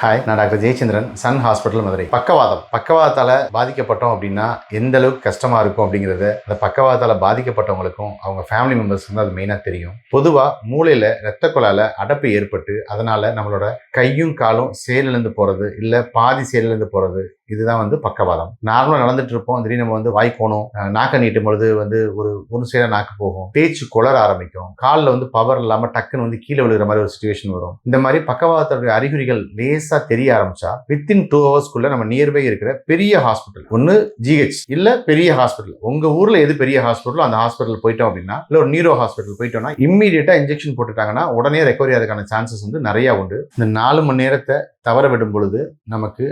Hi, நான் doctor Jayachandran, Sun hospital, Madurai. பக்கவாதத்தால் பாதிக்கப்பட்டோம் அப்படின்னா எந்த அளவுக்கு கஷ்டமாக இருக்கும் அப்படிங்கிறது அந்த பக்கவாதத்தால் பாதிக்கப்பட்டவங்களுக்கும் அவங்க ஃபேமிலி மெம்பர்ஸ்க்கு தான் அது மெயினாக தெரியும். பொதுவாக மூளையில் இரத்த குழாயில் அடைப்பு ஏற்பட்டு அதனால் நம்மளோட கையும் காலும் செயலிழந்து போகிறது, இல்லை பாதி செயலிழந்து போகிறது, இதுதான் பக்கவாதம். நார்மலாக நடந்துட்டு இருப்போம், திடீர்னு நம்ம வாய் போகணும், நாக்கை நீட்டும் பொழுது ஒரு சைடாக நாக்கு போகும், பேச்சு குளர ஆரம்பிக்கும், காலில் பவர் இல்லாமல் டக்குன்னு கீழே விழுகிற மாதிரி ஒரு சுச்சுவேஷன் வரும். இந்த மாதிரி பக்கவாதத்துடைய அறிகுறிகள் லேசா தெரிய ஆரம்பிச்சா வித்தின் 2 hours நம்ம நியர்பை இருக்கிற பெரிய ஹாஸ்பிட்டல், ஒன்னு ஜிஹெச் இல்ல பெரிய ஹாஸ்பிட்டல், உங்க ஊர்ல எது பெரிய ஹாஸ்பிட்டலோ அந்த ஹாஸ்பிட்டல் போயிட்டோம் அப்படின்னா, இல்ல ஒரு நியூரோ ஹாஸ்பிட்டல் போயிட்டோம்னா இம்மீடியட்டா இன்ஜெக்ஷன் போட்டுட்டாங்கன்னா உடனே ரெக்கவரி ஆகிறதுக்கான சான்சஸ் நிறைய உண்டு. இந்த 4 மணி நேரத்தை தவற விடும் பொழுது நமக்கு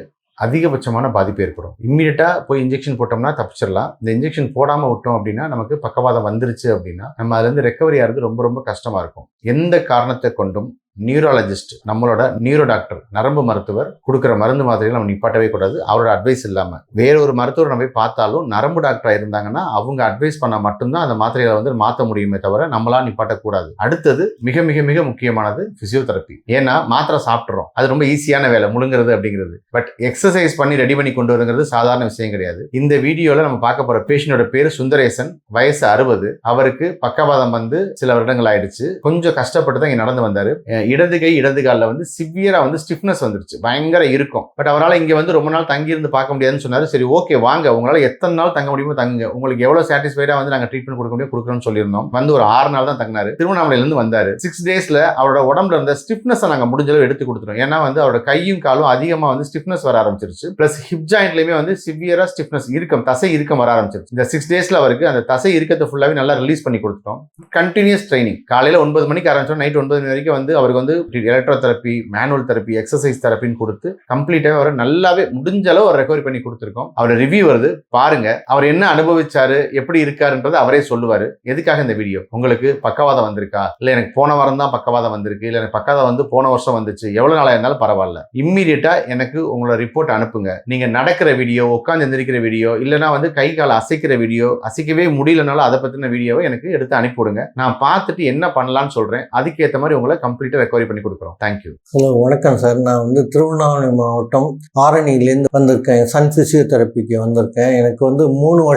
அதிகபட்சமான பாதிப்பு ஏற்படும். இம்மீடியட்டா போய் இன்ஜெக்ஷன் போட்டோம்னா தப்பிச்சிடலாம். இந்த இன்ஜெக்ஷன் போடாம விட்டோம் அப்படின்னா நமக்கு பக்கவாதம் வந்துருச்சு அப்படின்னா நம்ம அதுல இருந்து ரெக்கவரி ஆகிறது ரொம்ப ரொம்ப கஷ்டமா இருக்கும். எந்த காரணத்தை கொண்டும் நியூராலஜிஸ்ட், நம்மளோட நியூரோ டாக்டர், நரம்பு மருத்துவர் கொடுக்குற மருந்து மாத்திரைகள் நம்ம நிப்பாட்டவே கூடாது. அவரோட அட்வைஸ் இல்லாம வேற ஒரு மருத்துவர் நம்ம போய் பார்த்தாலும் நரம்பு டாக்டரா இருந்தாங்கன்னா அவங்க அட்வைஸ் பண்ணா மட்டும்தான் அந்த மாத்திரைகளை மாற்ற முடியுமே தவிர நம்மளா நிப்பாட்டக்கூடாது. அடுத்தது மிக மிக மிக முக்கியமானது பிசியோதெரப்பி. ஏன்னா மாத்திரை சாப்பிட்றோம், அது ரொம்ப ஈஸியான வேலை, முழுங்குறது அப்படிங்கிறது. பட் எக்ஸசைஸ் பண்ணி ரெடி பண்ணி கொண்டு வருங்கிறது சாதாரண விஷயம் கிடையாது. இந்த வீடியோல நம்ம பார்க்க போற பேஷண்டோட பேரு சுந்தரேசன், வயசு 60. அவருக்கு பக்கவாதம் சில வருடங்கள் ஆயிடுச்சு. கொஞ்சம் கஷ்டப்பட்டு தான் இங்க நடந்து வந்தாரு. இடது கை இடது காலில் சிவியரா ஸ்டிஃப்னஸ் வந்துருச்சு, பயங்கர இருக்கும். பட் அவரால் இங்க ரொம்ப நாள் தங்கி இருந்து பார்க்க முடியாதுன்னு சொன்னாரு. சரி, ஓகே, வாங்க, உங்களால எத்தனை நாள் தங்க முடியுமோ தங்குங்க, உங்களுக்கு எவ்வளவு சாட்டிஸ்ஃபைடா நாங்க ட்ரீட்மெண்ட் கொடுக்க முடியும் கொடுக்குறோம்னு சொல்லியிருந்தோம். ஒரு 6 நாள் தான் தங்கினாரு. திருவண்ணாமலையில இருந்து வந்தாரு. 6 daysல அவரோட உடம்புல இருந்த ஸ்டிஃப்னஸ் நாங்க முடிஞ்ச அளவு எடுத்து கொடுத்துருவோம். ஏன்னா அவரோட கையும் காலும் அதிகமா ஸ்டிஃப்னஸ் வர ஆரம்பிச்சிருச்சு. பிளஸ் ஹிப் ஜாயிண்ட்லயுமே சிவியரா ஸ்டிஃப்னஸ் இருக்கும், தசை இருக்கம் வர ஆரம்பிச்சிருச்சு. இந்த 6 daysல அவருக்கு அந்த தசை இருக்கத்தை ஃபுல்லாவே நல்லா ரிலீஸ் பண்ணி கொடுத்துட்டோம். கண்டினியூஸ் ட்ரைனிங், காலையில 9 மணிக்கு ஆரம்பிச்சோம், நைட் 9 மணி வரைக்கும் அவருக்கு எலக்ட்ரோதெரப்பி, மேனுவல் தெரப்பி, எக்ஸசைஸ் தெரப்பின்னு கொடுத்து கம்ப்ளீட்டாக அவரை நல்லாவே முடிஞ்ச அளவு ஒரு ரெக்கவரி பண்ணி கொடுத்துருக்கோம். அவரோட ரிவ்யூ வருது, பாருங்க. அவர் என்ன அனுபவிச்சாரு, எப்படி இருக்காருன்றது அவரே சொல்லுவாரு. எதுக்காக இந்த வீடியோ? உங்களுக்கு பக்கவாதம் வந்திருக்கா, இல்ல எனக்கு போன வாரம் தான் பக்கவாதம் வந்திருக்கு, இல்ல எனக்கு பக்கவாதம் போன வருஷம் வந்துச்சு, எவ்வளவு நாளா இருந்தாலும் பரவாயில்ல, இம்மீடியட்டா எனக்கு உங்களோட ரிப்போர்ட் அனுப்புங்க. நீங்க நடக்கிற வீடியோ, உட்காந்து எந்திரிக்கிற வீடியோ, இல்லைன்னா கை கால அசைக்கிற வீடியோ, அசைக்கவே முடியலனாலும் அதை பத்தின வீடியோவை எனக்கு எடுத்து அனுப்பிவிடுங்க. நான் பார்த்துட்டு என்ன பண்ணலாம்னு சொல்றேன். அதுக்கேற்ற மாதிரி உங்களை கம்ப்ளீட்டா ரெக்கவரி பண்ணி கொடுக்குறோம். தேங்க்யூ. ஹலோ, வணக்கம் சார். நான் திருவண்ணாமலை மாவட்டம் ஆரணியிலேருந்து வந்திருக்கேன். சன் பிசியோதெரப்பிக்கு வந்திருக்கேன். எனக்கு 3.5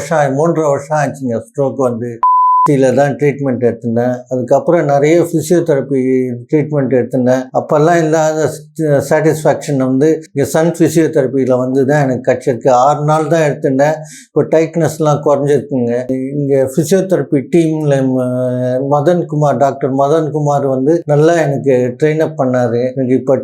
வருஷம் ஆச்சுங்க. ஸ்ட்ரோக் தான் ட்ரீட்மெண்ட் எடுத்துட்டேன். அதுக்கப்புறம் நிறைய ஃபிசியோதெரப்பி ட்ரீட்மெண்ட் எடுத்துட்டேன். அப்போல்லாம் இல்லாத சாட்டிஸ்ஃபேக்ஷன் இங்கே சன் ஃபிசியோதெரப்பியில் தான் எனக்கு கிடச்சிருக்கு. 6 நாள் தான் எடுத்துட்டேன். இப்போ டைட்னஸ்லாம் குறைஞ்சிருக்குங்க. இங்கே ஃபிசியோதெரப்பி டீமில் டாக்டர் மதன்குமார் நல்லா எனக்கு ட்ரெயின் அப் பண்ணார். எனக்கு இப்போ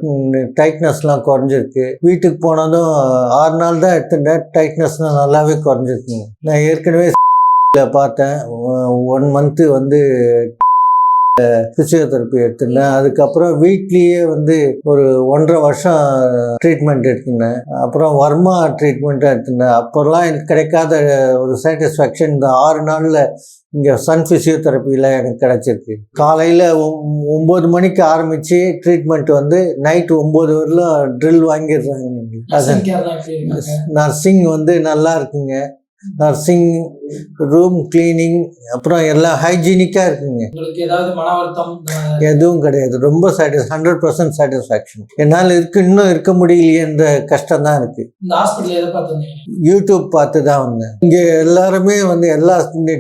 டைட்னஸ்லாம் குறைஞ்சிருக்கு. வீட்டுக்கு போனதும் 6 நாள் தான் எடுத்துட்டேன். டைட்னஸ்லாம் நல்லாவே குறைஞ்சிருக்குங்க. நான் ஏற்கனவே பார்த்தேன். 1 month பிசியோதெரப்பி எடுத்துட்டேன். அதுக்கப்புறம் வீட்லேயே ஒரு 1.5 வருஷம் ட்ரீட்மெண்ட் எடுத்துனேன். அப்புறம் வர்மா ட்ரீட்மெண்ட்டும் எடுத்துனேன். அப்போல்லாம் எனக்கு கிடைக்காத ஒரு சாட்டிஸ்ஃபேக்ஷன் இந்த 6 நாளில் இங்கே சன் ஃபிசியோதெரப்பியில் எனக்கு கிடச்சிருக்கு. காலையில் 9 மணிக்கு ஆரம்பித்து ட்ரீட்மெண்ட் நைட்டு 9 வரலாம் ட்ரில் வாங்கிடுறாங்க. நர்சிங் நல்லா இருக்குங்க. நர்சிங், ரூம் கிளீனிங், அப்புறம் எல்லாம் ஹைஜீனிக்காக இருக்குங்க. எதுவும் கிடையாது. ரொம்ப 100% சாட்டிஸ்ஃபேக்ஷன். என்னால் இன்னும் இருக்க முடியலையேன்ற கஷ்டம் தான் இருக்கு. யூடியூப் பார்த்து தான் வந்தேன். இங்கே எல்லாருமே எல்லா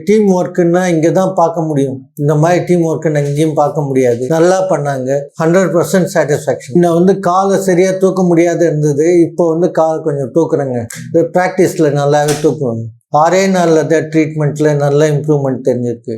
டீம் ஒர்க்குன்னா இங்கே தான் பார்க்க முடியும். இந்த மாதிரி டீம் ஒர்க்கு எங்கேயும் பார்க்க முடியாது. நல்லா பண்ணாங்க. 100% சாட்டிஸ்ஃபேக்ஷன். இன்னும் காலை சரியாக தூக்க முடியாது இருந்தது. இப்போ காலை கொஞ்சம் தூக்குறேங்க. ப்ராக்டிஸில் நல்லாவே தூக்குவாங்க. 6 நாளில் தான் ட்ரீட்மெண்ட்டில் நல்ல இம்ப்ரூவ்மெண்ட் தெரிஞ்சிருக்கு.